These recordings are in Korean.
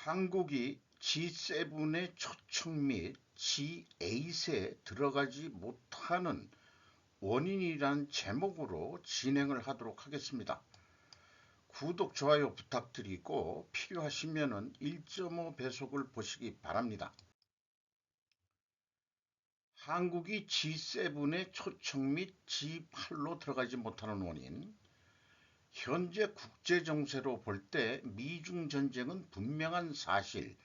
한국이 G7의 초청 및 G8에 들어가지 못하는 원인이란 제목으로 진행을 하도록 하겠습니다. 구독, 좋아요 부탁드리고 필요하시면 1.5배속을 보시기 바랍니다. 한국이 G7의 초청 및 G8로 들어가지 못하는 원인. 현재 국제 정세로 볼 때 미중 전쟁은 분명한 사실,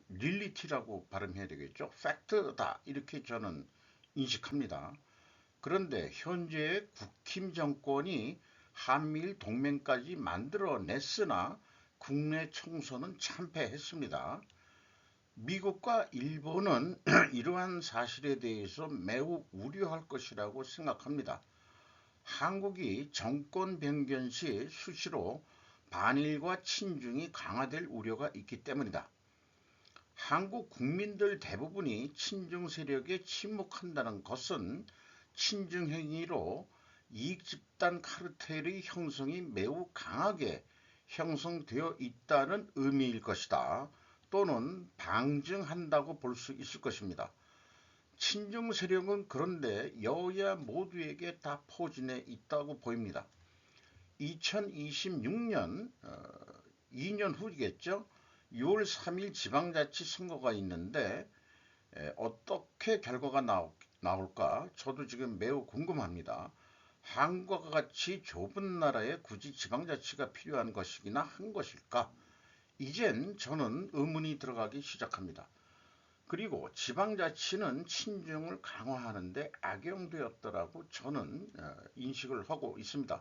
릴리티라고 발음해야 되겠죠. 팩트다 이렇게 저는 인식합니다. 그런데 현재의 국힘 정권이 한미일 동맹까지 만들어냈으나 국내 총선은 참패했습니다. 미국과 일본은 이러한 사실에 대해서 매우 우려할 것이라고 생각합니다. 한국이 정권 변경 시 수시로 반일과 친중이 강화될 우려가 있기 때문이다. 한국 국민들 대부분이 친중 세력에 침묵한다는 것은 친중 행위로 이익집단 카르텔의 형성이 매우 강하게 형성되어 있다는 의미일 것이다. 또는 방증한다고 볼 수 있을 것입니다. 친중 세력은 그런데 여야 모두에게 다 포진해 있다고 보입니다. 2026년 2년 후겠죠. 6월 3일 지방자치 선거가 있는데 어떻게 결과가 나올까 저도 지금 매우 궁금합니다. 한국과 같이 좁은 나라에 굳이 지방자치가 필요한 것이기나 한 것일까? 이젠 저는 의문이 들어가기 시작합니다. 그리고 지방자치는 친중을 강화하는데 악용되었더라고 저는 인식을 하고 있습니다.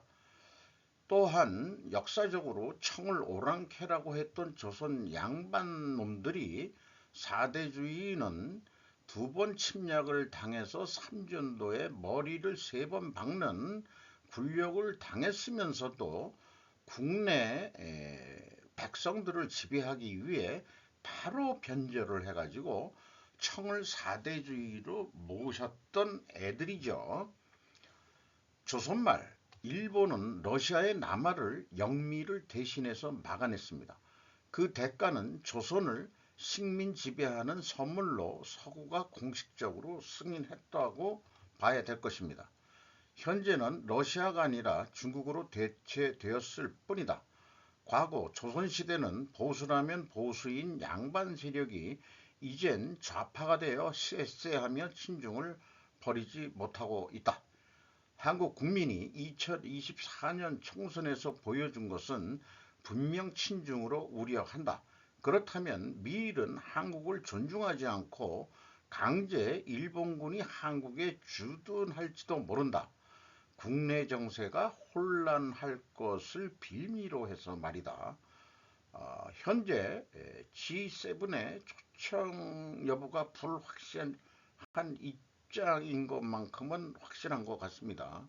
또한 역사적으로 청을 오랑캐라고 했던 조선 양반놈들이 사대주의는 두 번 침략을 당해서 삼전도에 머리를 3번 박는 굴욕을 당했으면서도 국내 백성들을 지배하기 위해 바로 변절을 해가지고 청을 사대주의로 모셨던 애들이죠. 조선말 일본은 러시아의 남하를 영미를 대신해서 막아냈습니다. 그 대가는 조선을 식민 지배하는 선물로 서구가 공식적으로 승인했다고 봐야 될 것입니다. 현재는 러시아가 아니라 중국으로 대체되었을 뿐이다. 과거 조선시대는 보수라면 보수인 양반 세력이 이젠 좌파가 되어 쎄쎄하며 친중을 버리지 못하고 있다. 한국 국민이 2024년 총선에서 보여준 것은 분명 친중으로 우려한다. 그렇다면 미일은 한국을 존중하지 않고 강제 일본군이 한국에 주둔할지도 모른다. 국내 정세가 혼란할 것을 빌미로 해서 말이다. 현재 G7의 초청 여부가 불확실한 입장인 것만큼은 확실한 것 같습니다.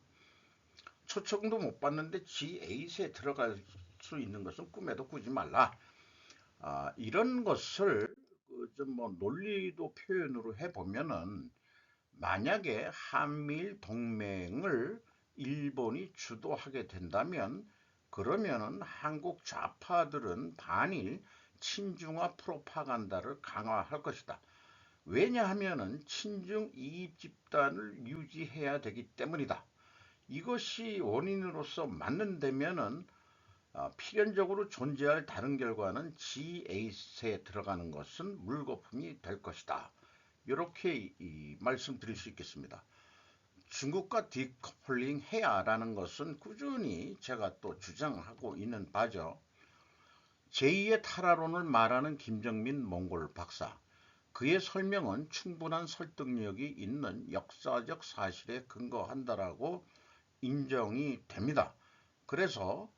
초청도 못 받는데 G8에 들어갈 수 있는 것은 꿈에도 꾸지 말라. 이런 것을 좀 논리도 표현으로 해보면은 만약에 한미일 동맹을 일본이 주도하게 된다면 그러면은 한국 좌파들은 반일 친중화 프로파간다를 강화할 것이다. 왜냐하면은 친중 이익 집단을 유지해야 되기 때문이다. 이것이 원인으로서 맞는다면은 필연적으로 존재할 다른 결과는 G8에 들어가는 것은 물거품이 될 것이다. 이렇게 말씀드릴 수 있겠습니다. 중국과 디커플링 해야라는 것은 꾸준히 제가 또 주장하고 있는 바죠. 제2의 탈화론을 말하는 김정민 몽골 박사. 그의 설명은 충분한 설득력이 있는 역사적 사실에 근거한다라고 인정이 됩니다. 그래서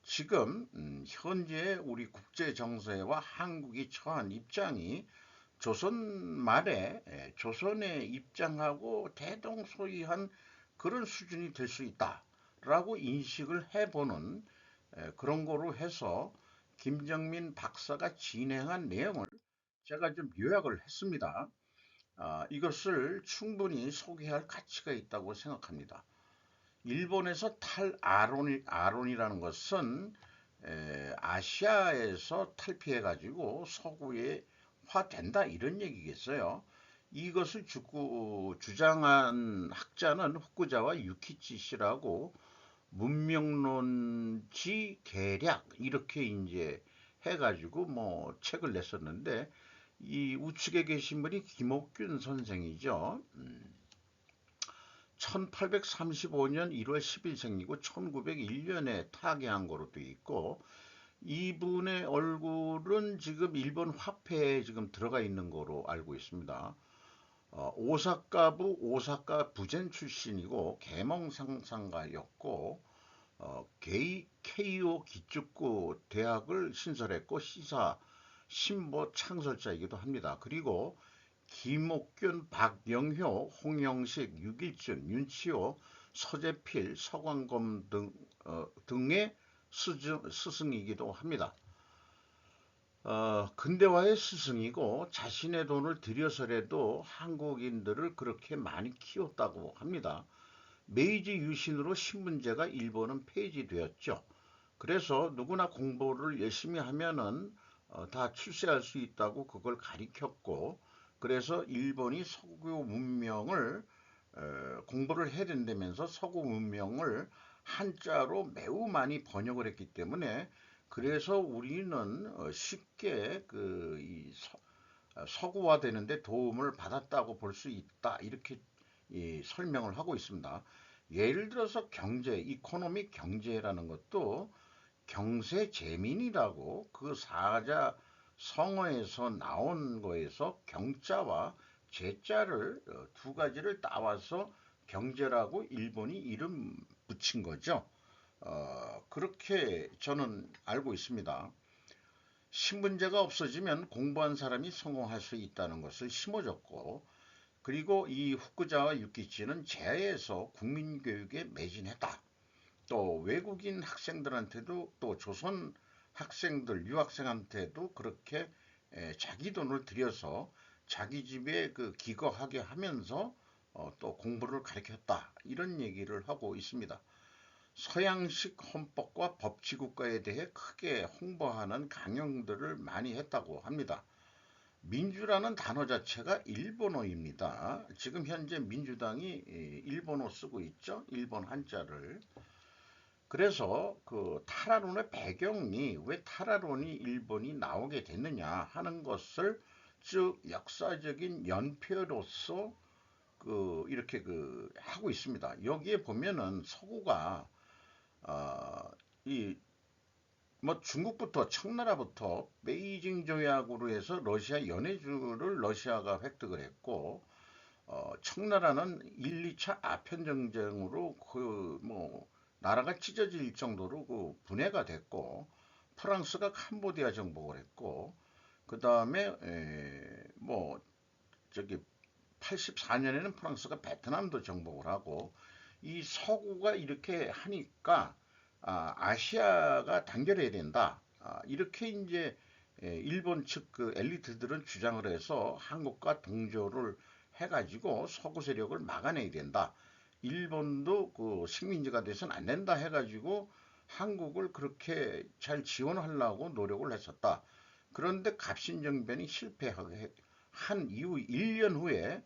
지금 현재 우리 국제 정세와 한국이 처한 입장이 조선 말에 조선의 입장하고 대동소이한 그런 수준이 될 수 있다라고 인식을 해보는 그런 거로 해서 김정민 박사가 진행한 내용을 제가 좀 요약을 했습니다. 이것을 충분히 소개할 가치가 있다고 생각합니다. 일본에서 탈아론이라는 것은 아시아에서 탈피해가지고 서구화된다 이런 얘기겠어요. 이것을 주장한 학자는 후쿠자와 유키치 씨라고 문명론지 계략 이렇게 이제 해가지고 뭐 책을 냈었는데 이 우측에 계신 분이 김옥균 선생이죠. 1835년 1월 10일 생이고 1901년에 타계한 거로 돼 있고 이분의 얼굴은 지금 일본 화폐에 지금 들어가 있는 거로 알고 있습니다. 오사카부 오사카 부젠 출신이고 계몽 상상가였고 케이오 기축구 대학을 신설했고 시사 신보 창설자이기도 합니다. 그리고 김옥균, 박영효, 홍영식, 유길준, 윤치호, 서재필, 서광검 등의 스승이기도 합니다. 근대화의 스승이고 자신의 돈을 들여서라도 한국인들을 그렇게 많이 키웠다고 합니다. 메이지 유신으로 신문제가 일본은 폐지되었죠. 그래서 누구나 공부를 열심히 하면은 다 출세할 수 있다고 그걸 가리켰고, 그래서 일본이 서구 문명을 공부를 해야 된다면서 서구 문명을 한자로 매우 많이 번역을 했기 때문에 그래서 우리는 쉽게 서구화되는데 도움을 받았다고 볼 수 있다 이렇게 설명을 하고 있습니다. 예를 들어서 경제, 이코노믹 경제라는 것도 경세재민이라고 그 사자 성어에서 나온 거에서 경자와 제자를 두 가지를 따와서 경제라고 일본이 이름 붙인 거죠. 그렇게 저는 알고 있습니다. 신분제가 없어지면 공부한 사람이 성공할 수 있다는 것을 심어줬고, 그리고 이 후쿠자와 유키치는 제야에서 국민교육에 매진했다. 또 외국인 학생들한테도 또 조선 학생들, 유학생한테도 그렇게 자기 돈을 들여서 자기 집에 그 기거하게 하면서 또 공부를 가르쳤다. 이런 얘기를 하고 있습니다. 서양식 헌법과 법치국가에 대해 크게 홍보하는 강연들을 많이 했다고 합니다. 민주라는 단어 자체가 일본어입니다. 지금 현재 민주당이 일본어 쓰고 있죠. 일본 한자를. 그래서 그 타라론의 배경이 왜 타라론이 일본이 나오게 됐느냐 하는 것을 즉 역사적인 연표로서 이렇게 하고 있습니다. 여기에 보면은 서구가 이 뭐 중국부터 청나라부터 베이징 조약으로 해서 러시아 연해주를 러시아가 획득을 했고 청나라는 1, 2차 아편 전쟁으로 뭐 나라가 찢어질 정도로 분해가 됐고 프랑스가 캄보디아 정복을 했고 그 다음에 뭐 저기 84년에는 프랑스가 베트남도 정복을 하고 이 서구가 이렇게 하니까 아시아가 단결해야 된다. 이렇게 이제 일본 측 그 엘리트들은 주장을 해서 한국과 동조를 해가지고 서구 세력을 막아내야 된다. 일본도 그 식민지가 돼서는 안 된다 해가지고 한국을 그렇게 잘 지원하려고 노력을 했었다. 그런데 갑신정변이 실패한 이후 1년 후에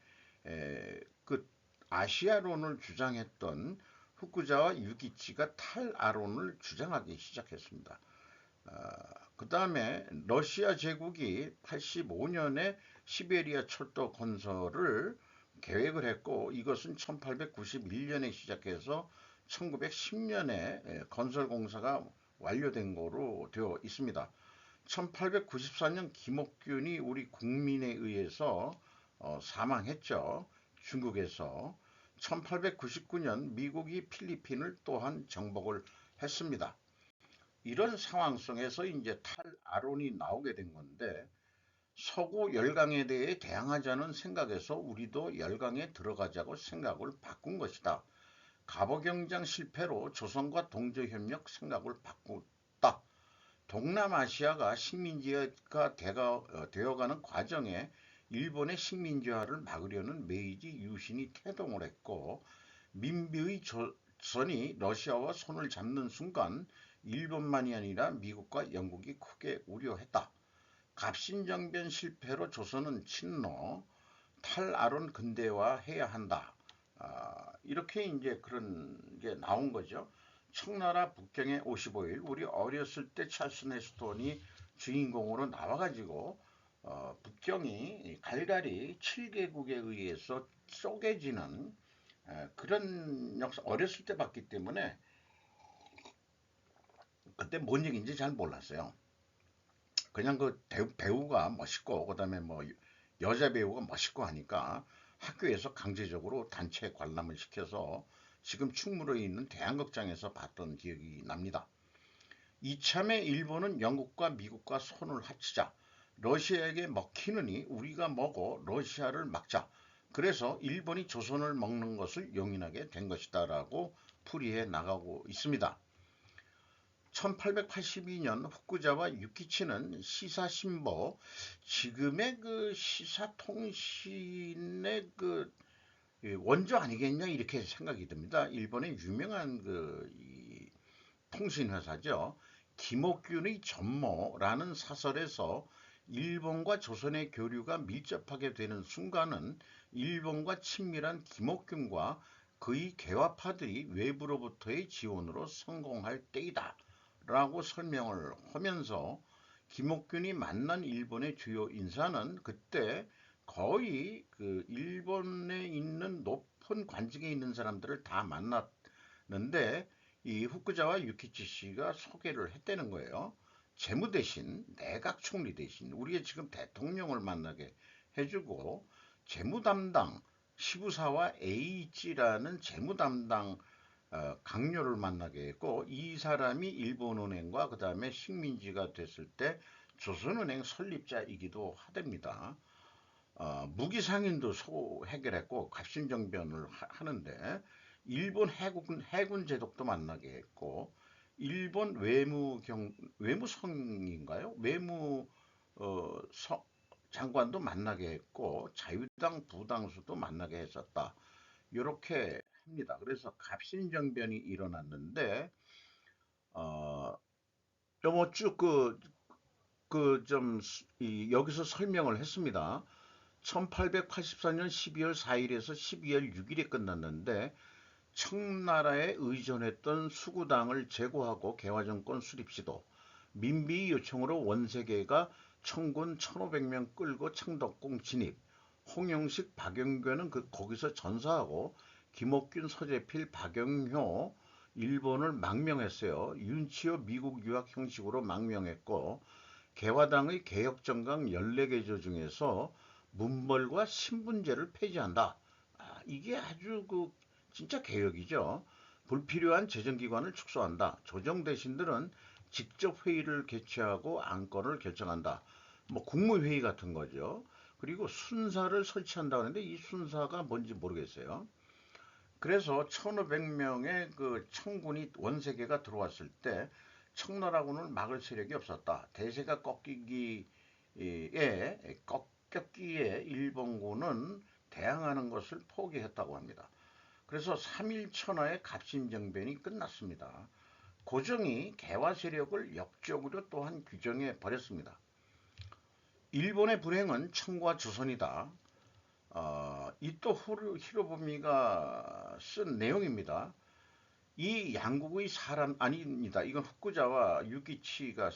그 아시아론을 주장했던 후쿠자와 유기치가 탈아론을 주장하기 시작했습니다. 그 다음에 러시아 제국이 85년에 시베리아 철도 건설을 계획을 했고 이것은 1891년에 시작해서 1910년에 건설 공사가 완료된 거로 되어 있습니다. 1894년 김옥균이 우리 국민에 의해서 사망했죠. 중국에서. 1899년 미국이 필리핀을 또한 정복을 했습니다. 이런 상황 속에서 이제 탈아론이 나오게 된 건데 서구 열강에 대해 대항하자는 생각에서 우리도 열강에 들어가자고 생각을 바꾼 것이다. 갑오경장 실패로 조선과 동조협력 생각을 바꿨다. 동남아시아가 식민지가 되어가는 과정에 일본의 식민지화를 막으려는 메이지 유신이 태동을 했고 민비의 조선이 러시아와 손을 잡는 순간 일본만이 아니라 미국과 영국이 크게 우려했다. 갑신정변 실패로 조선은 친러, 탈아론 근대화해야 한다. 이렇게 이제 그런 게 나온 거죠. 청나라 북경의 55일, 우리 어렸을 때 찰스 헤스톤이 주인공으로 나와가지고 북경이 갈갈이 7개국에 의해서 쪼개지는 그런 역사 어렸을 때 봤기 때문에 그때 뭔 얘기인지 잘 몰랐어요. 그냥 그 배우가 멋있고 그다음에 뭐 여자 배우가 멋있고 하니까 학교에서 강제적으로 단체 관람을 시켜서 지금 충무로에 있는 대한극장에서 봤던 기억이 납니다. 이참에 일본은 영국과 미국과 손을 합치자. 러시아에게 먹히느니 우리가 먹어 러시아를 막자. 그래서 일본이 조선을 먹는 것을 용인하게 된 것이다라고 풀이해 나가고 있습니다. 1882년 후쿠자와 유키치는 시사신보, 지금의 그 시사통신의 그 원조 아니겠냐 이렇게 생각이 듭니다. 일본의 유명한 통신회사죠. 김옥균의 전모라는 사설에서 일본과 조선의 교류가 밀접하게 되는 순간은 일본과 친밀한 김옥균과 그의 개화파들이 외부로부터의 지원으로 성공할 때이다. 라고 설명을 하면서 김옥균이 만난 일본의 주요 인사는 그때 거의 그 일본에 있는 높은 관직에 있는 사람들을 다 만났는데 이 후쿠자와 유키치 씨가 소개를 했다는 거예요. 재무 대신 내각 총리 대신 우리의 지금 대통령을 만나게 해주고 재무 담당 시부사와 H라는 재무 담당 강요를 만나게 했고 이 사람이 일본은행과 그 다음에 식민지가 됐을 때 조선은행 설립자이기도 하답니다. 무기상인도 해결했고 갑신정변을 하는데 일본 해군 제독도 만나게 했고 일본 외무성인가요? 장관도 만나게 했고 자유당 부당수도 만나게 했었다. 이렇게 합니다. 그래서 갑신정변이 일어났는데 어, 쭉좀 여기서 설명을 했습니다. 1884년 12월 4일에서 12월 6일에 끝났는데 청나라에 의존했던 수구당을 제고하고 개화정권 수립 시도, 민비의 요청으로 원세계가 청군 1500명 끌고 창덕궁 진입, 홍영식 박영규는 거기서 전사하고 김옥균 서재필 박영효 일본을 망명했어요. 윤치호 미국 유학 형식으로 망명했고 개화당의 개혁정강 14개 조 중에서 문벌과 신분제를 폐지한다. 이게 아주 진짜 개혁이죠. 불필요한 재정기관을 축소한다. 조정 대신들은 직접 회의를 개최하고 안건을 결정한다. 뭐 국무회의 같은 거죠. 그리고 순사를 설치한다 하는데 이 순사가 뭔지 모르겠어요. 그래서 1500명의 그 청군이 원세계가 들어왔을 때 청나라군을 막을 세력이 없었다. 대세가 꺾였기에 일본군은 대항하는 것을 포기했다고 합니다. 그래서 3일 천하의 갑신정변이 끝났습니다. 고종이 개화 세력을 역적으로 또한 규정해 버렸습니다. 일본의 불행은 청과 조선이다. 이또 히로부미가 쓴 내용입니다. 이 양국의 사람 아닙니다. 이건 후쿠자와 유기치가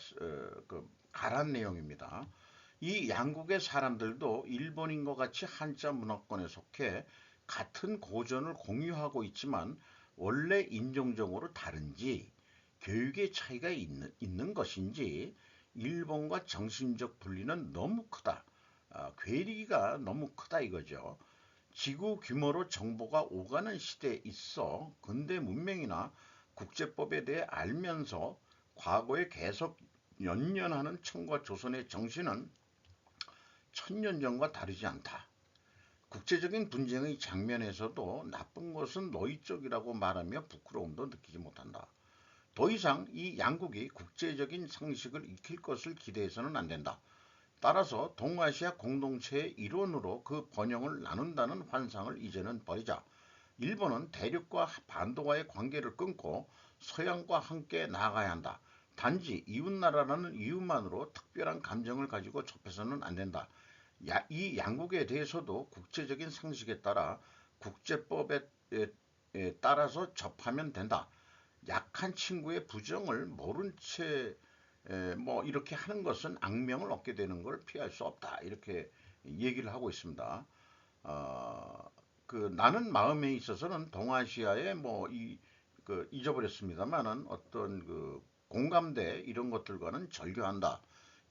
가란 내용입니다. 이 양국의 사람들도 일본인과 같이 한자 문화권에 속해 같은 고전을 공유하고 있지만 원래 인종적으로 다른지 교육의 차이가 있는 것인지 일본과 정신적 분리는 너무 크다. 괴리가 너무 크다 이거죠. 지구 규모로 정보가 오가는 시대에 있어 근대 문명이나 국제법에 대해 알면서 과거에 계속 연연하는 청과 조선의 정신은 천년 전과 다르지 않다. 국제적인 분쟁의 장면에서도 나쁜 것은 너희 쪽이라고 말하며 부끄러움도 느끼지 못한다. 더 이상 이 양국이 국제적인 상식을 익힐 것을 기대해서는 안 된다. 따라서 동아시아 공동체의 일원으로 그 번영을 나눈다는 환상을 이제는 버리자. 일본은 대륙과 반도와의 관계를 끊고 서양과 함께 나아가야 한다. 단지 이웃나라라는 이유만으로 특별한 감정을 가지고 접해서는 안 된다. 이 양국에 대해서도 국제적인 상식에 따라 국제법에 따라서 접하면 된다. 약한 친구의 부정을 모른 채 뭐 이렇게 하는 것은 악명을 얻게 되는 걸 피할 수 없다. 이렇게 얘기를 하고 있습니다. 어, 그 나는 마음에 있어서는 동아시아의 그 잊어버렸습니다만은 어떤 그 공감대 이런 것들과는 절교한다.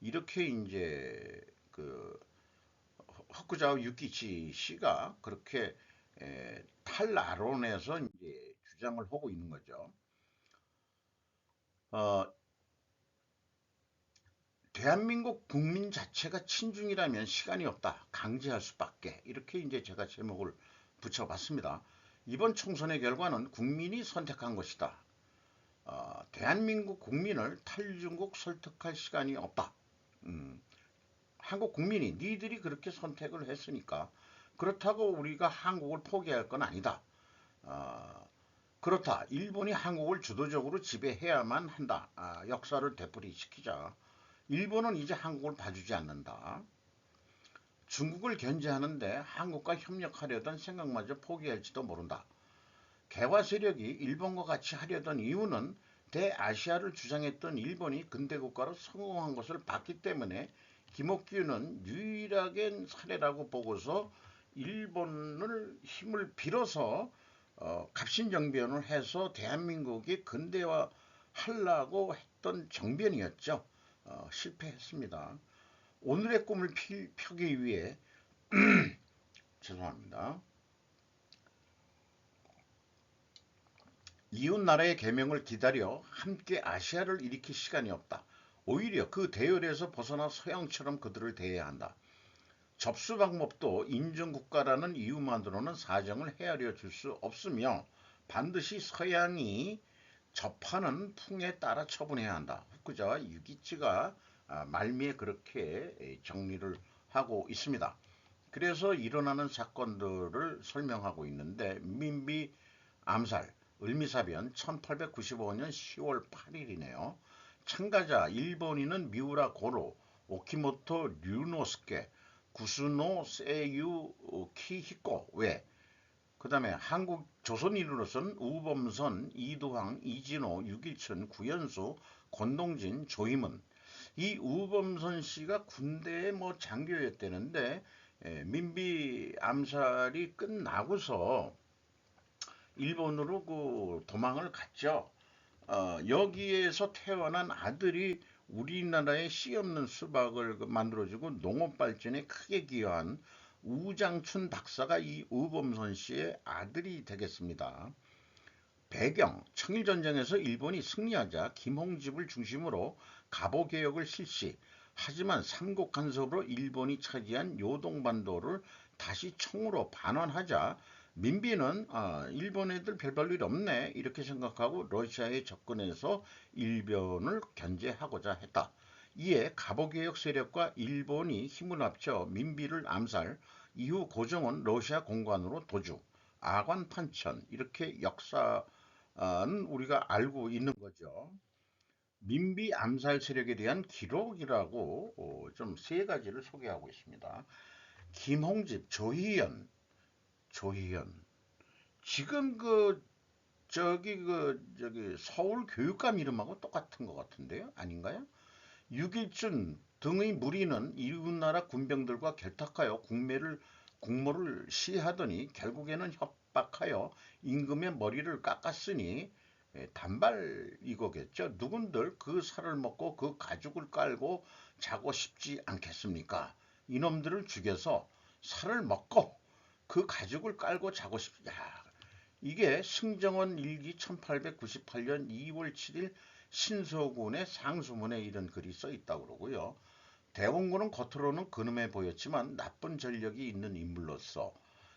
이렇게 이제 그 헛구자와 유키치 씨가 그렇게 탈라론에서 이제 주장을 하고 있는 거죠. 어, 대한민국 국민 자체가 친중이라면 시간이 없다. 강제할 수밖에. 이렇게 이제 제가 제목을 붙여봤습니다. 이번 총선의 결과는 국민이 선택한 것이다. 대한민국 국민을 탈중국 설득할 시간이 없다. 음, 한국 국민이 니들이 그렇게 선택을 했으니까 그렇다고 우리가 한국을 포기할 건 아니다. 어, 그렇다. 일본이 한국을 주도적으로 지배해야만 한다. 역사를 되풀이시키자. 일본은 이제 한국을 봐주지 않는다. 중국을 견제하는데 한국과 협력하려던 생각마저 포기할지도 모른다. 개화 세력이 일본과 같이 하려던 이유는 대아시아를 주장했던 일본이 근대국가로 성공한 것을 봤기 때문에 김옥규는 유일하게 사례라고 보고서 일본을 힘을 빌어서 갑신정변을 해서 대한민국이 근대화하려고 했던 정변이었죠. 실패했습니다. 오늘의 꿈을 펴기 위해 죄송합니다. 이웃 나라의 개명을 기다려 함께 아시아를 일으킬 시간이 없다. 오히려 그 대열에서 벗어나 서양처럼 그들을 대해야 한다. 접수 방법도 인정국가라는 이유만으로는 사정을 헤아려 줄 수 없으며 반드시 서양이 접하는 풍에 따라 처분해야 한다. 후쿠자와 유기치가 말미에 그렇게 정리를 하고 있습니다. 그래서 일어나는 사건들을 설명하고 있는데 민비 암살, 을미사변 1895년 10월 8일이네요. 참가자 일본인은 미우라 고로, 오키모토 류노스케, 구스노 세유 키히코 외. 그다음에 한국 조선인으로서는 우범선, 이두황, 이진호, 유길천, 구연수, 권동진, 조임은. 이 우범선 씨가 군대에 뭐 장교였다는데 민비 암살이 끝나고서 일본으로 그 도망을 갔죠. 여기에서 태어난 아들이 우리나라에 씨 없는 수박을 만들어주고 농업 발전에 크게 기여한 우장춘 박사가 이 우범선 씨의 아들이 되겠습니다. 배경, 청일전쟁에서 일본이 승리하자 김홍집을 중심으로 갑오개혁을 실시. 하지만 삼국 간섭으로 일본이 차지한 요동반도를 다시 청으로 반환하자 민비는 일본 애들 별 볼 일 없네 이렇게 생각하고 러시아에 접근해서 일본을 견제하고자 했다. 이에 갑오개혁 세력과 일본이 힘을 합쳐 민비를 암살, 이후 고종은 러시아 공관으로 도주, 아관판천 이렇게 역사는 우리가 알고 있는 거죠. 민비 암살 세력에 대한 기록이라고 좀 세 가지를 소개하고 있습니다. 김홍집, 조희연. 지금 저기 서울 교육감 이름하고 똑같은 것 같은데요? 아닌가요? 유길준 등의 무리는 이웃나라 군병들과 결탁하여 국모를 시해하더니 결국에는 협박하여 임금의 머리를 깎았으니 단발 이거겠죠. 누군들 그 살을 먹고 그 가죽을 깔고 자고 싶지 않겠습니까? 이놈들을 죽여서 살을 먹고 그 가죽을 깔고 자고 싶. 야, 이게 승정원 일기 1898년 2월 7일 신서군의 상수문에 이런 글이 써 있다고 그러고요. 대원군은 겉으로는 근엄해 보였지만 나쁜 전력이 있는 인물로서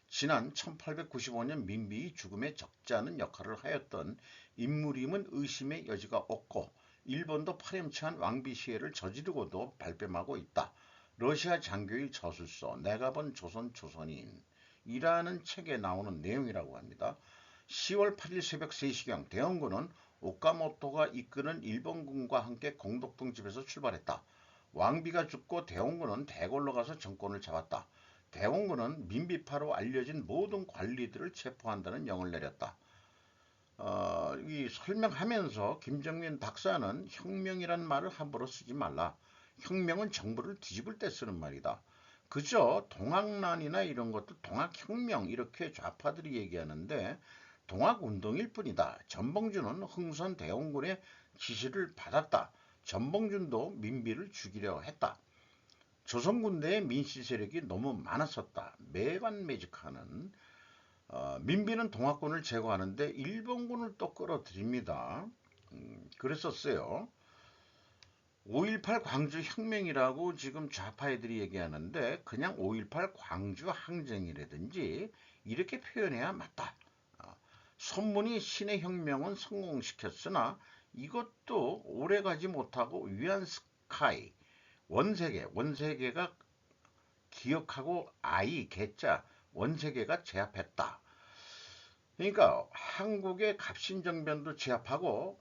지난 1895년 민비의 죽음에 적지 않은 역할을 하였던 인물임은 의심의 여지가 없고 일본도 파렴치한 왕비 시해를 저지르고도 발뺌하고 있다. 러시아 장교의 저술서 내가 본 조선인 이라는 책에 나오는 내용이라고 합니다. 10월 8일 새벽 3시경 대원군은 오카모토가 이끄는 일본군과 함께 공덕봉집에서 출발했다. 왕비가 죽고 대원군은 대궐로 가서 정권을 잡았다. 대원군은 민비파로 알려진 모든 관리들을 체포한다는 명을 내렸다. 이 설명하면서 김정민 박사는 혁명이란 말을 함부로 쓰지 말라. 혁명은 정부를 뒤집을 때 쓰는 말이다. 그저 동학난이나 이런 것도 동학혁명 이렇게 좌파들이 얘기하는데 동학운동일 뿐이다. 전봉준은 흥선 대원군의 지시를 받았다. 전봉준도 민비를 죽이려 했다. 조선군대의 민씨 세력이 너무 많았었다. 매반매직하는 민비는 동학군을 제거하는데 일본군을 또 끌어들입니다. 그랬었어요. 5.18 광주 혁명이라고 지금 좌파 애들이 얘기하는데 그냥 5.18 광주 항쟁이라든지 이렇게 표현해야 맞다. 손문이 신의 혁명은 성공시켰으나 이것도 오래가지 못하고 위안스카이 원세계가 기억하고 아이 개자 원세계가 제압했다. 그러니까 한국의 갑신정변도 제압하고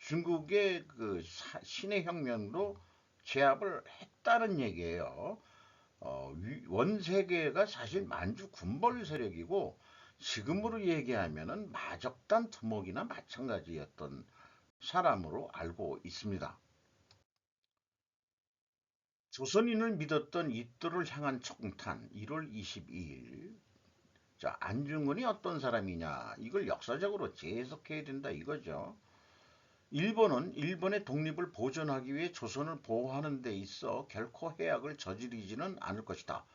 중국의 그 신의 혁명도 제압을 했다는 얘기예요. 원세계가 사실 만주 군벌 세력이고 지금으로 얘기하면은 마적단 두목이나 마찬가지였던 사람으로 알고 있습니다. 조선인을 믿었던 이들을 향한 총탄 1월 22일. 자, 안중근이 어떤 사람이냐? 이걸 역사적으로 재해석해야 된다 이거죠. 일본은 일본의 독립을 보존하기 위해 조선을 보호하는 데 있어 결코 해악을 저지르지는 않을 것이다.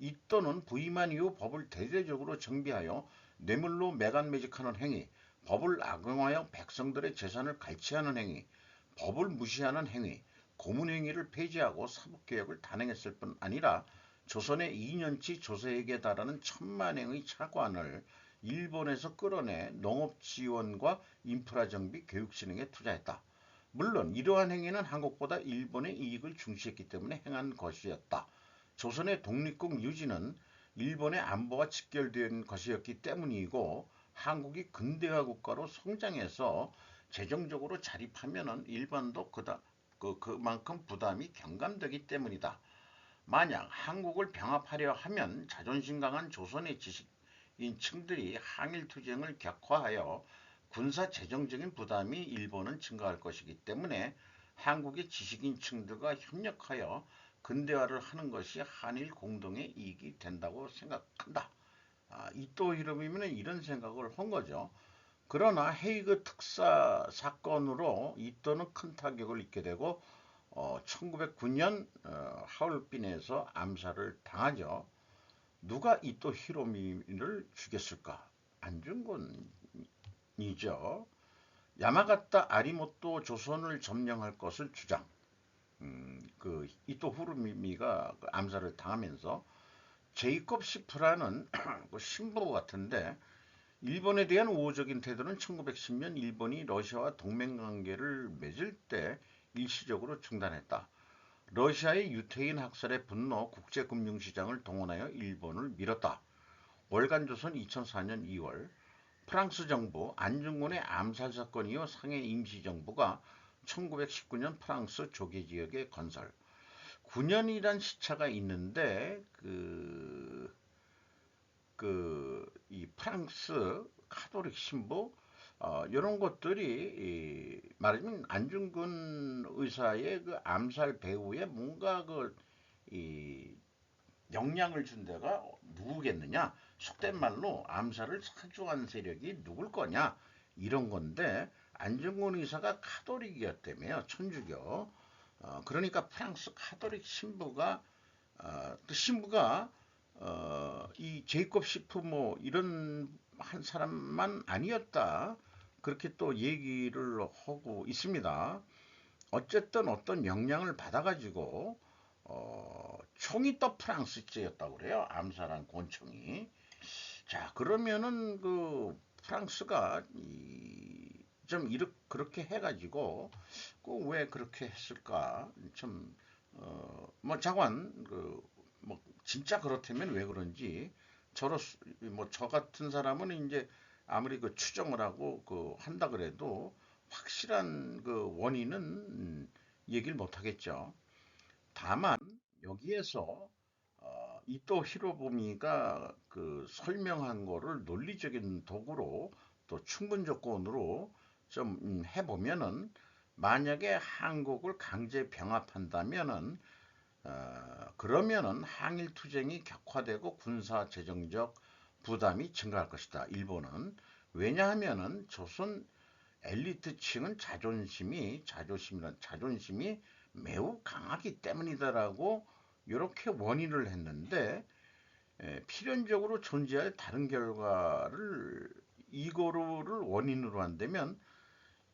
이 또는 부임한 이후 법을 대대적으로 정비하여 뇌물로 매간매직하는 행위, 법을 악용하여 백성들의 재산을 갈취하는 행위, 법을 무시하는 행위, 고문행위를 폐지하고 사법개혁을 단행했을 뿐 아니라 조선의 2년치 조세에게 달하는 1,000만행의 차관을 일본에서 끌어내 농업지원과 인프라정비, 교육진흥에 투자했다. 물론 이러한 행위는 한국보다 일본의 이익을 중시했기 때문에 행한 것이었다. 조선의 독립국 유지는 일본의 안보와 직결된 것이었기 때문이고 한국이 근대화 국가로 성장해서 재정적으로 자립하면 일본도 그만큼 부담이 경감되기 때문이다. 만약 한국을 병합하려 하면 자존심 강한 조선의 지식인층들이 항일투쟁을 격화하여 군사 재정적인 부담이 일본은 증가할 것이기 때문에 한국의 지식인층들과 협력하여 근대화를 하는 것이 한일 공동의 이익이 된다고 생각한다. 이토 히로부미는 이런 생각을 한 거죠. 그러나 헤이그 특사 사건으로 이토는 큰 타격을 입게 되고 1909년 하얼빈에서 암살을 당하죠. 누가 이토 히로미를 죽였을까? 안중근이죠. 야마가타 아리모토 조선을 점령할 것을 주장. 그 이토 히로미가 암살을 당하면서 제이콥 시프라는 그 신부 같은데 일본에 대한 우호적인 태도는 1910년 일본이 러시아와 동맹관계를 맺을 때 일시적으로 중단했다. 러시아의 유태인 학살에 분노 국제금융시장을 동원하여 일본을 밀었다. 월간조선 2004년 2월 프랑스 정부 안중근의 암살 사건 이후 상해 임시정부가 1919년 프랑스 조개지역에 건설. 9년이란 시차가 있는데 이 프랑스 카톨릭 신부 이런 것들이 말하자면 안중근 의사의 그 암살 배후에 뭔가 이 영향을 준 데가 누구겠느냐? 속된 말로 암살을 사주한 세력이 누굴 거냐? 이런 건데 안중근 의사가 카톨릭이었다며요. 천주교. 그러니까 프랑스 카톨릭 신부가 또 신부가 이 제이콥 시프 뭐 이런 한 사람만 아니었다. 그렇게 또 얘기를 하고 있습니다. 어쨌든 어떤 영향을 받아가지고 총이 또 프랑스제였다고 그래요. 암살한 권총이. 자, 그러면은 그 프랑스가 좀 이렇게 그렇게 해가지고 그 왜 그렇게 했을까? 뭐 자관 뭐 진짜 그렇다면 왜 그런지 저 같은 사람은 이제 아무리 그 추정을 하고 그 한다 그래도 확실한 그 원인은 얘기를 못 하겠죠. 다만 여기에서 이토 히로부미가 그 설명한 거를 논리적인 도구로 또 충분 조건으로 좀 해보면은 만약에 한국을 강제 병합한다면은 그러면은 항일 투쟁이 격화되고 군사 재정적 부담이 증가할 것이다. 일본은 왜냐하면은 조선 엘리트층은 자존심이 매우 강하기 때문이다라고 이렇게 원인을 했는데 필연적으로 존재할 다른 결과를 이거를 원인으로 한다면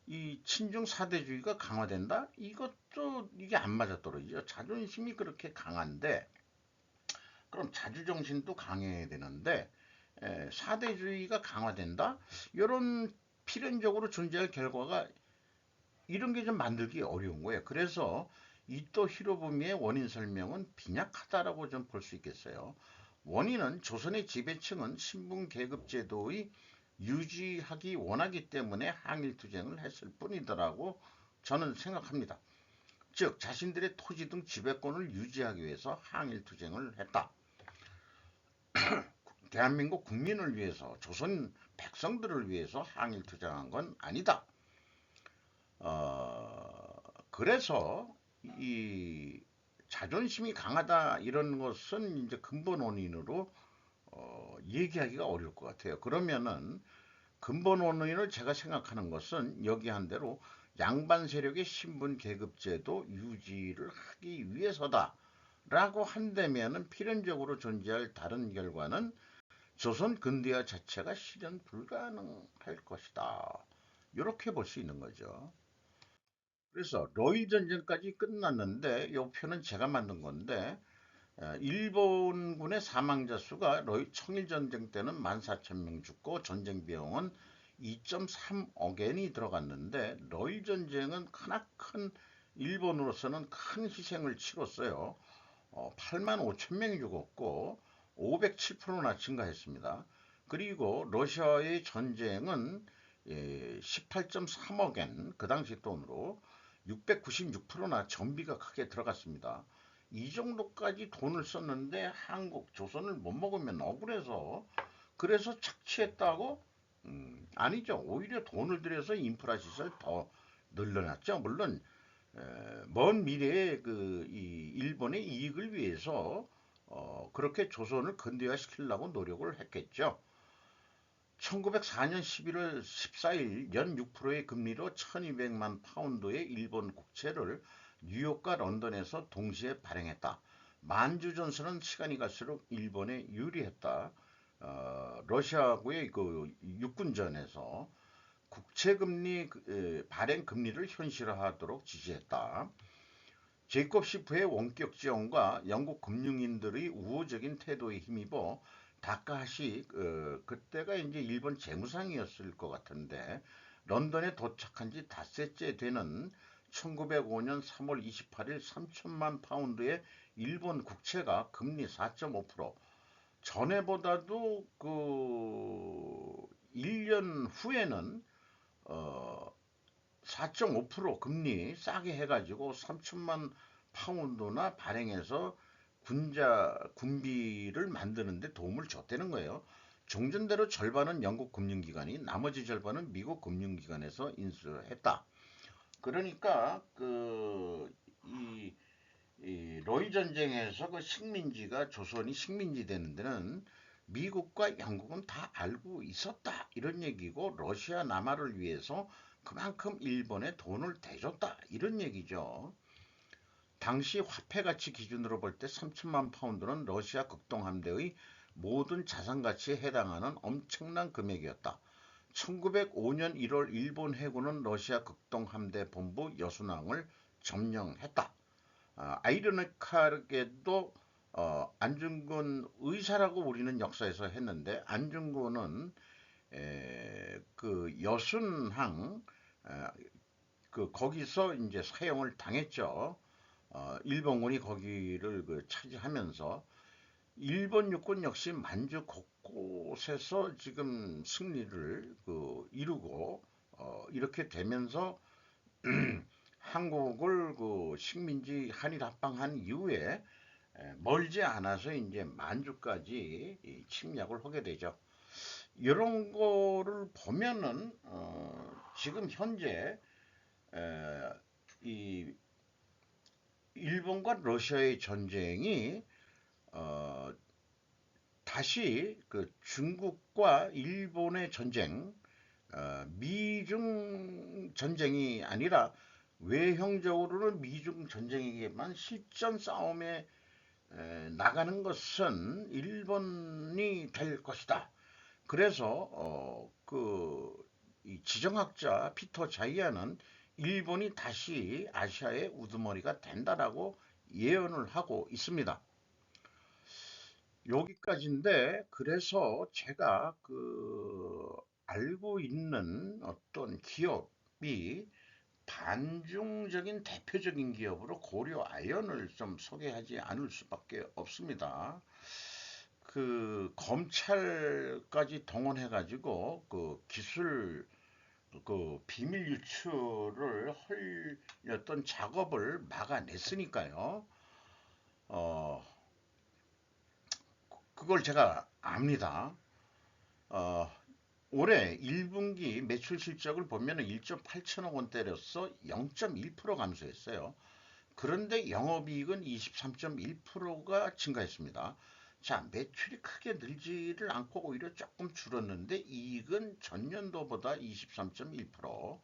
이 친중 사대주의가 강화된다? 이것도 이게 안 맞아떨어지죠. 자존심이 그렇게 강한데 그럼 자주정신도 강해야 되는데 사대주의가 강화된다? 이런 필연적으로 존재할 결과가 이런 게 좀 만들기 어려운 거예요. 그래서 이토 히로부미의 원인 설명은 빈약하다라고 좀 볼 수 있겠어요. 원인은 조선의 지배층은 신분 계급 제도의 유지하기 원하기 때문에 항일 투쟁을 했을 뿐이더라고 저는 생각합니다. 즉 자신들의 토지 등 지배권을 유지하기 위해서 항일 투쟁을 했다. 대한민국 국민을 위해서 조선 백성들을 위해서 항일 투쟁한 건 아니다. 그래서 이 자존심이 강하다 이런 것은 이제 근본 원인으로 얘기하기가 어려울 것 같아요. 그러면은 근본 원인을 제가 생각하는 것은 여기 한 대로 양반 세력의 신분 계급제도 유지를 하기 위해서다라고 한다면은 필연적으로 존재할 다른 결과는 조선 근대화 자체가 실현 불가능할 것이다. 이렇게 볼 수 있는 거죠. 그래서 러일 전쟁까지 끝났는데 이 표는 제가 만든 건데 일본군의 사망자 수가 청일 전쟁 때는 14,000명 죽고 전쟁 비용은 2.3억엔이 들어갔는데 러일 전쟁은 크나큰 일본으로서는 큰 희생을 치렀어요. 8만 5천 명이 죽었고 507%나 증가했습니다. 그리고 러시아의 전쟁은 18.3억엔 그 당시 돈으로 696%나 전비가 크게 들어갔습니다. 이 정도까지 돈을 썼는데 한국, 조선을 못 먹으면 억울해서 그래서 착취했다고? 아니죠. 오히려 돈을 들여서 인프라 시설 더 늘려놨죠. 물론 먼 미래에 이 일본의 이익을 위해서 그렇게 조선을 근대화시키려고 노력을 했겠죠. 1904년 11월 14일 연 6%의 금리로 1200만 파운드의 일본 국채를 뉴욕과 런던에서 동시에 발행했다. 만주전선은 시간이 갈수록 일본에 유리했다. 러시아하고의 그 육군전에서 국채금리 발행 금리를 현실화하도록 지지했다. 제이콥 시프의 원격 지원과 영국 금융인들의 우호적인 태도에 힘입어 다카하시 그때가 이제 일본 재무상이었을 것 같은데 런던에 도착한 지 닷새째 되는 1905년 3월 28일 3천만 파운드의 일본 국채가 금리 4.5% 전에보다도 그 1년 후에는 어 4.5% 금리 싸게 해가지고 3천만 파운드나 발행해서 군비를 만드는데 도움을 줬다는 거예요. 종전대로 절반은 영국 금융기관이 나머지 절반은 미국 금융기관에서 인수했다. 그러니까 이 로이 전쟁에서 그 식민지가 조선이 식민지 되는 데는 미국과 영국은 다 알고 있었다 이런 얘기고 러시아 남하를 위해서 그만큼 일본에 돈을 대줬다 이런 얘기죠. 당시 화폐 가치 기준으로 볼 때 3천만 파운드는 러시아 극동함대의 모든 자산 가치에 해당하는 엄청난 금액이었다. 1905년 1월 일본 해군은 러시아 극동함대 본부 여순항을 점령했다. 아이러니하게도 안중근 의사라고 우리는 역사에서 했는데 안중근은 그 여순항 거기서 이제 사형을 당했죠. 일본군이 거기를 차지하면서 일본 육군 역시 만주 곳곳에서 지금 승리를 이루고 이렇게 되면서 한국을 식민지 한일 합방한 이후에 멀지 않아서 이제 만주까지 침략을 하게 되죠. 이런 거를 보면은 지금 현재 이 일본과 러시아의 전쟁이 어, 다시 중국과 일본의 전쟁, 미중 전쟁이 아니라 외형적으로는 미중 전쟁이지만 실전 싸움에 나가는 것은 일본이 될 것이다. 그래서 이 지정학자 피터 자이아는 일본이 다시 아시아의 우두머리가 된다라고 예언을 하고 있습니다. 여기까지인데 그래서 제가 알고 있는 어떤 기업이 반중적인 대표적인 기업으로 고려 아연을 좀 소개하지 않을 수밖에 없습니다. 검찰까지 동원해가지고 기술 비밀 유출을 하려던 작업을 막아냈으니까요. 어, 그걸 제가 압니다. 어, 올해 1분기 매출 실적을 보면 1.8천억 원대로서 0.1% 감소했어요. 그런데 영업이익은 23.1%가 증가했습니다. 자, 매출이 크게 늘지를 않고 오히려 조금 줄었는데 이익은 전년도보다 23.1%,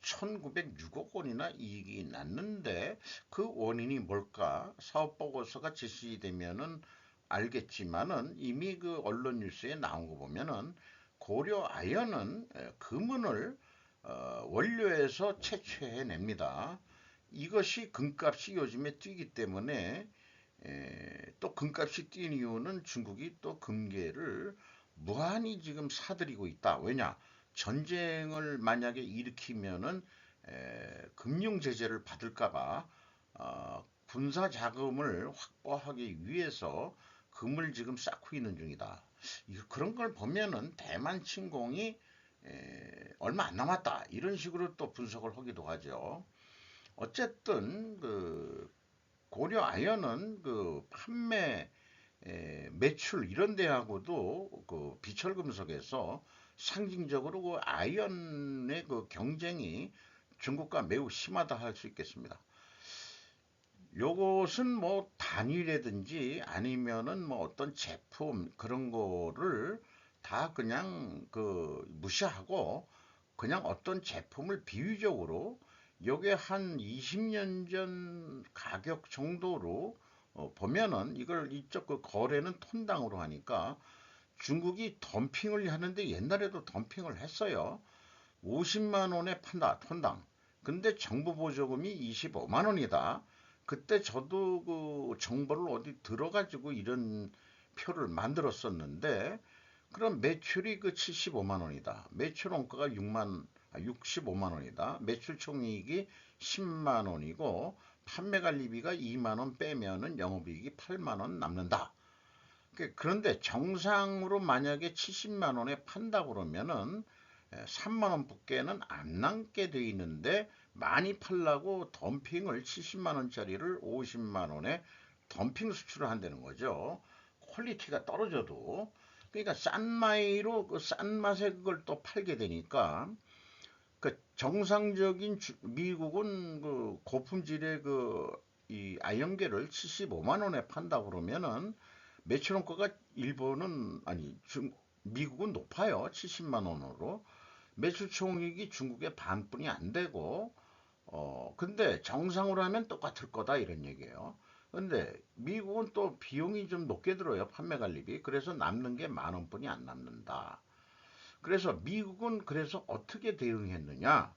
1906억 원이나 이익이 났는데 그 원인이 뭘까? 사업 보고서가 제시되면은 알겠지만은 이미 언론 뉴스에 나온 거 보면은 고려 아연은 금은을 원료에서 채취해냅니다. 이것이 금값이 요즘에 뛰기 때문에 또 금값이 뛴 이유는 중국이 또 금괴를 무한히 지금 사들이고 있다. 왜냐? 전쟁을 만약에 일으키면은 금융 제재를 받을까봐 군사 자금을 확보하기 위해서 금을 지금 쌓고 있는 중이다. 그런 걸 보면은 대만 침공이 얼마 안 남았다. 이런 식으로 또 분석을 하기도 하죠. 어쨌든 고려 아연은 판매 매출 이런 데하고도 비철금속에서 상징적으로 아연의 경쟁이 중국과 매우 심하다 할 수 있겠습니다. 요것은 뭐 단위라든지 아니면은 뭐 어떤 제품 그런 거를 다 그냥 무시하고 그냥 어떤 제품을 비유적으로 요게 한 20년 전 가격 정도로 보면은 이걸 이쪽 거래는 톤당으로 하니까 중국이 덤핑을 하는데 옛날에도 덤핑을 했어요. 50만 원에 판다, 톤당. 근데 정부 보조금이 25만 원이다. 그때 저도 정보를 어디 들어가지고 이런 표를 만들었었는데, 그럼 매출이 75만 원이다. 매출 원가가 65만 원이다. 매출 총이익이 10만 원이고, 판매 관리비가 2만 원 빼면은 영업이익이 8만 원 남는다. 그런데 정상으로 만약에 70만 원에 판다 그러면은 3만 원 밖에는 안 남게 돼 있는데 많이 팔라고 덤핑을 70만 원짜리를 50만 원에 덤핑 수출을 한다는 거죠. 퀄리티가 떨어져도 그러니까 싼 마이로 싼 맛에 그걸 또 팔게 되니까 정상적인 미국은 고품질의 이 아연계를 75만 원에 판다 그러면은 매출 원가가 일본은 아니 미국은 높아요. 70만 원으로. 매출 총액이 중국의 반뿐이 안 되고 근데 정상으로 하면 똑같을 거다 이런 얘기예요. 근데 미국은 또 비용이 좀 높게 들어요. 판매 관리비. 그래서 남는 게 만 원뿐이 안 남는다. 그래서 미국은 그래서 어떻게 대응했느냐?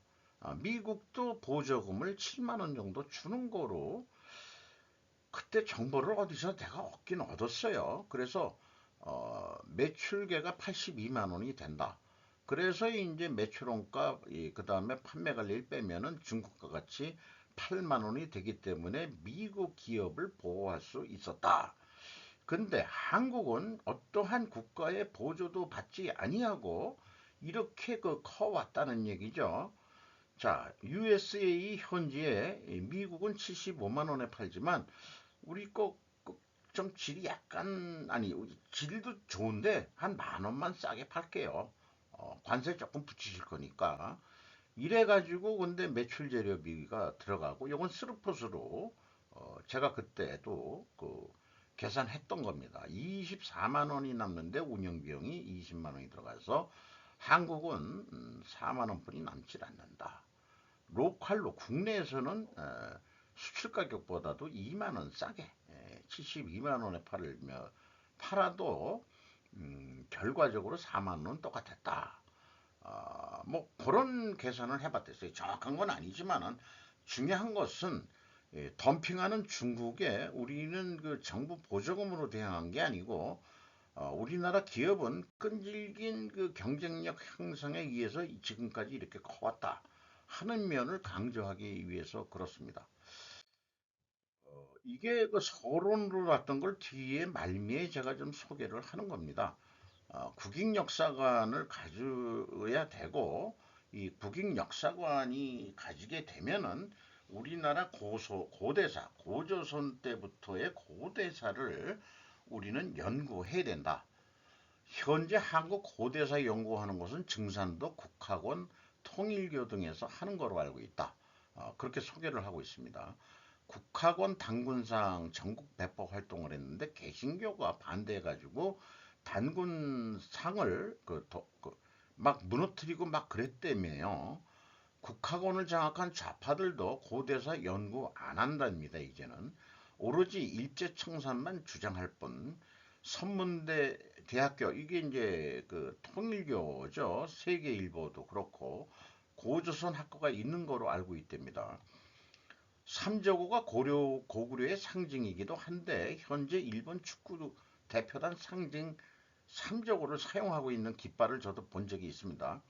미국도 보조금을 7만 원 정도 주는 거로 그때 정보를 어디서 내가 얻긴 얻었어요. 그래서 매출계가 82만 원이 된다. 그래서 이제 매출원가 그다음에 판매 관리를 빼면은 중국과 같이 8만 원이 되기 때문에 미국 기업을 보호할 수 있었다. 근데 한국은 어떠한 국가의 보조도 받지 아니하고 이렇게 그 커왔다는 얘기죠. 자, USA 현지에 미국은 75만 원에 팔지만 우리 거 좀 질이 약간 아니 질도 좋은데 한 만 원만 싸게 팔게요. 관세 조금 붙이실 거니까. 이래가지고 근데 매출 재료비가 들어가고 요건 스루퍼스로 제가 그때도 그 계산했던 겁니다. 24만 원이 남는데 운영 비용이 20만 원이 들어가서 한국은 4만 원뿐이 남질 않는다. 로컬로 국내에서는 수출 가격보다도 2만 원 싸게 72만 원에 팔아도 결과적으로 4만 원은 똑같았다. 뭐 그런 계산을 해봤댔어요. 정확한 건 아니지만은 중요한 것은 덤핑하는 중국에 우리는 그 정부 보조금으로 대응한 게 아니고 우리나라 기업은 끈질긴 그 경쟁력 향상에 의해서 지금까지 이렇게 커왔다 하는 면을 강조하기 위해서 그렇습니다. 이게 그 서론으로 났던 걸 뒤에 말미에 제가 좀 소개를 하는 겁니다. 국익역사관을 가져야 되고 이 국익역사관이 가지게 되면은 우리나라 고대사, 고조선 때부터의 고대사를 우리는 연구해야 된다. 현재 한국 고대사 연구하는 것은 증산도, 국학원, 통일교 등에서 하는 거로 알고 있다. 그렇게 소개를 하고 있습니다. 국학원 단군상 전국 배포 활동을 했는데 개신교가 반대해가지고 단군상을 막 무너뜨리고 막 그랬다며요. 국학원을 장악한 좌파들도 고대사 연구 안 한답니다. 이제는 오로지 일제청산만 주장할 뿐 선문대 대학교 이게 이제 그 통일교죠. 세계일보도 그렇고 고조선 학교가 있는 거로 알고 있답니다. 삼저고가 고구려의 상징이기도 한데 현재 일본 축구 대표단 상징 삼저고를 사용하고 있는 깃발을 저도 본 적이 있습니다.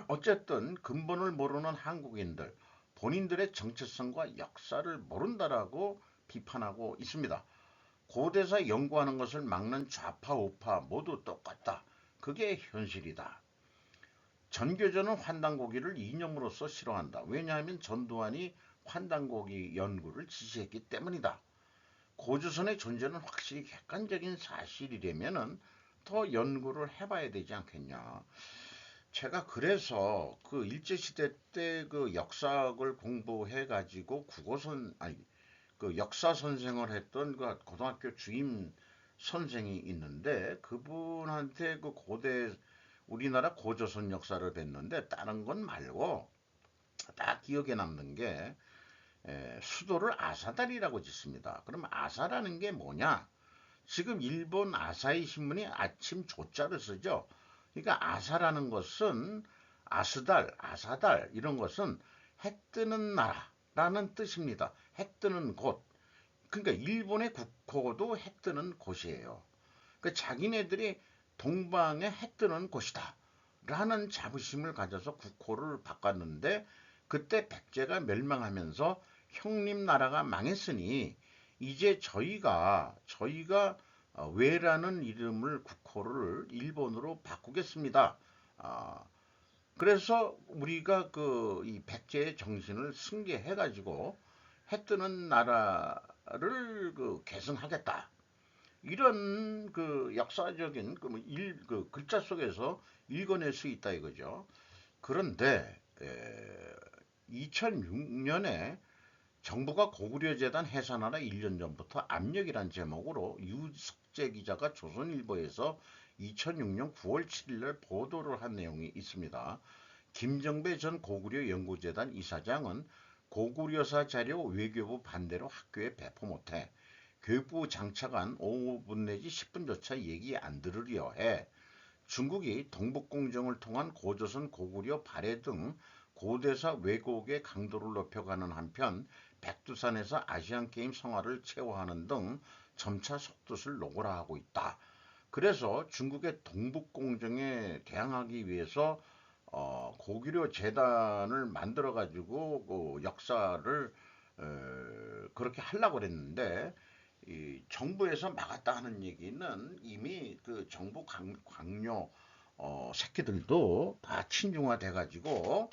어쨌든 근본을 모르는 한국인들 본인들의 정체성과 역사를 모른다라고 비판하고 있습니다. 고대사 연구하는 것을 막는 좌파 우파 모두 똑같다. 그게 현실이다. 전교조는 환단고기를 이념으로서 싫어한다. 왜냐하면 전두환이 환단고기 연구를 지시했기 때문이다. 고조선의 존재는 확실히 객관적인 사실이라면은 더 연구를 해봐야 되지 않겠냐. 제가 그래서 그 일제시대 때 그 역사학을 공부해가지고 국어선, 아니, 그 역사 선생을 했던 그 고등학교 주임 선생이 있는데 그분한테 그 우리나라 고조선 역사를 뵀는데 다른 건 말고 딱 기억에 남는 게 수도를 아사달이라고 짓습니다. 그럼 아사라는 게 뭐냐? 지금 일본 아사히 신문이 아침 조자를 쓰죠. 그러니까 아사라는 것은 아스달, 아사달 이런 것은 해 뜨는 나라라는 뜻입니다. 해 뜨는 곳. 그러니까 일본의 국호도 해 뜨는 곳이에요. 그러니까 자기네들이 동방에 해 뜨는 곳이다. 라는 자부심을 가져서 국호를 바꿨는데 그때 백제가 멸망하면서 형님 나라가 망했으니 이제 저희가 왜라는 이름을 국호를 일본으로 바꾸겠습니다. 아, 그래서 우리가 그 이 백제의 정신을 승계해가지고 해 뜨는 나라를 그 계승하겠다. 이런 그 역사적인 그 글자 속에서 읽어낼 수 있다 이거죠. 그런데 2006년에 정부가 고구려재단 해산하라 1년 전부터 압력이란 제목으로 유숙재 기자가 조선일보에서 2006년 9월 7일 보도를 한 내용이 있습니다. 김정배 전 고구려 연구재단 이사장은 고구려사 자료 외교부 반대로 학교에 배포 못해 교육부 장차관 5분 내지 10분조차 얘기 안 들으려 해 중국이 동북공정을 통한 고조선 고구려 발해 등 고대사 왜곡의 강도를 높여가는 한편 백두산에서 아시안게임 성화를 체화하는 등 점차 속도를 노골화하고 있다. 그래서 중국의 동북공정에 대항하기 위해서 고구려 재단을 만들어 가지고 그 역사를 그렇게 하려고 그랬는데 이 정부에서 막았다 하는 얘기는 이미 그 정부 강요 새끼들도 다 친중화돼 가지고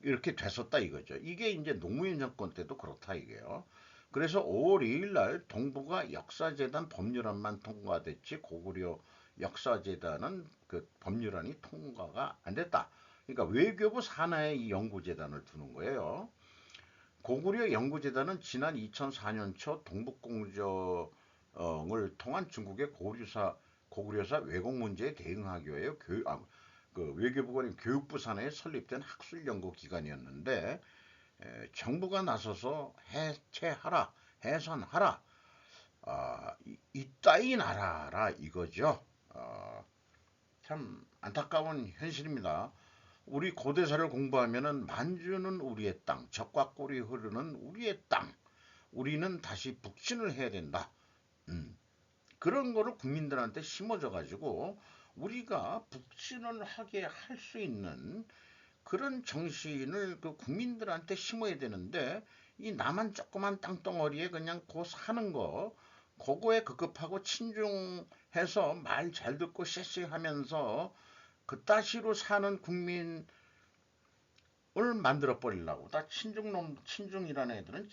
이렇게 됐었다 이거죠. 이게 이제 노무현 정권 때도 그렇다 이게요. 그래서 5월 2일 날 동북아 역사재단 법률안만 통과됐지 고구려 역사재단은 그 법률안이 통과가 안 됐다. 그러니까 외교부 산하에 이 연구재단을 두는 거예요. 고구려 연구재단은 지난 2004년 초 동북공정을 통한 중국의 고구려사 왜곡 문제에 대응하기 위해 그 외교부가 교육부 산하에 설립된 학술 연구 기관이었는데 정부가 나서서 해체하라, 해산하라, 이따위 나라라 이거죠. 참 안타까운 현실입니다. 우리 고대사를 공부하면은 만주는 우리의 땅, 적과 꿀이 흐르는 우리의 땅, 우리는 다시 북진을 해야 된다. 그런 거를 국민들한테 심어져 가지고 우리가 북진을 하게 할 수 있는 그런 정신을 그 국민들한테 심어야 되는데 이 남한 조그만 땅덩어리에 그냥 고 사는 거 그거에 급급하고 친중해서 말 잘 듣고 쎄쎄하면서 그따시로 사는 국민을 만들어 버리려고 다 친중이라는 애들은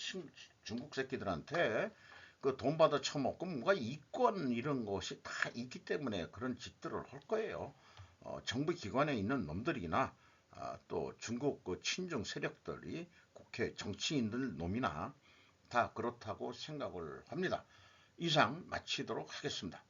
중국 새끼들한테 그 돈 받아 처먹고 뭔가 이권 이런 것이 다 있기 때문에 그런 짓들을 할 거예요. 정부 기관에 있는 놈들이나 또 중국 그 친중 세력들이 국회 정치인들 놈이나 다 그렇다고 생각을 합니다. 이상 마치도록 하겠습니다.